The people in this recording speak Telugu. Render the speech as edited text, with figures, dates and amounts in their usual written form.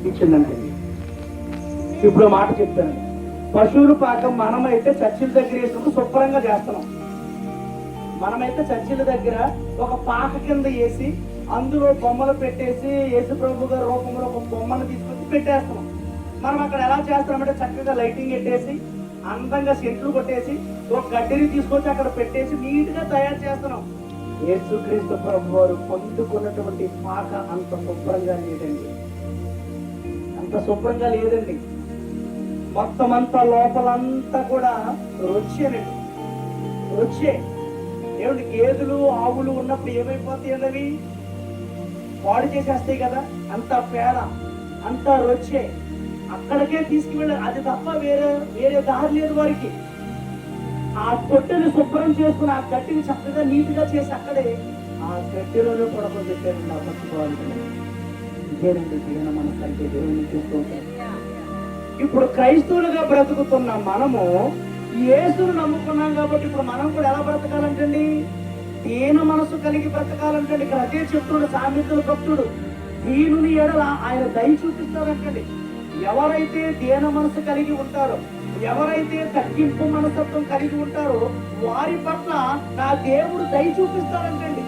ఇచ్చిందంటే ఇప్పుడు మాట చెప్తాను. పశువుల పాకం మనమైతే చర్చిల దగ్గర వేసినప్పుడు శుభ్రంగా చేస్తున్నాం. మనమైతే చర్చిల దగ్గర ఒక పాక కింద వేసి అందులో బొమ్మలు పెట్టేసి యేసు ప్రభు గారి రూపంలో ఒక బొమ్మను తీసుకొచ్చి పెట్టేస్తున్నాం. మనం అక్కడ ఎలా చేస్తున్నామంటే చక్కగా లైటింగ్ పెట్టేసి అందంగా సెంట్లు కొట్టేసి ఒక గడ్డిని తీసుకొచ్చి అక్కడ పెట్టేసి నీట్ గా తయారు చేస్తున్నాం. యేసుక్రీస్తు ప్రభు వారు పొందుకున్నటువంటి పాక అంత శుభ్రంగా లేదండి, అంత శుభ్రంగా లేదండి. మొత్తం అంతా లోపలంతా కూడా రొచ్చేనండి, రొచ్చే. ఏమిటి, గేదెలు ఆవులు ఉన్నప్పుడు ఏమైపోతాయండి, అవి పాడు చేసేస్తాయి కదా, అంతా పేడ అంతా రొచ్చే. అక్కడికే తీసుకువెళ్ళారు, అది తప్ప వేరే దారి లేదు వారికి. ఆ తొట్టెని శుభ్రం చేసుకుని ఆ గడ్డిని చక్కగా నీట్గా చేసి అక్కడే ఆ గడ్డిలోనే పడకొని పెట్టారండి. ఆ పట్టుకోవాలి ఇదేనండి దీన మనసంటే దేవుని చూస్తూ ఉంటారు. ఇప్పుడు క్రైస్తవులుగా బ్రతుకుతున్న మనము యేసును నమ్ముకున్నాం కాబట్టి ఇప్పుడు మనం కూడా ఎలా బ్రతకాలంటండి, దీన మనసు కలిగి బ్రతకాలంటండి. ఇక్కడ అదే చెప్తున్నాడు సామెతల భక్తుడు, దీనుని ఎడల ఆయన దయ చూపిస్తారంటండి. ఎవరైతే దీన మనసు కలిగి ఉంటారో, ఎవరైతే తగ్గింపు మనస్తత్వం కలిగి ఉంటారో వారి పట్ల నా దేవుడు దయ చూపిస్తారంటండి.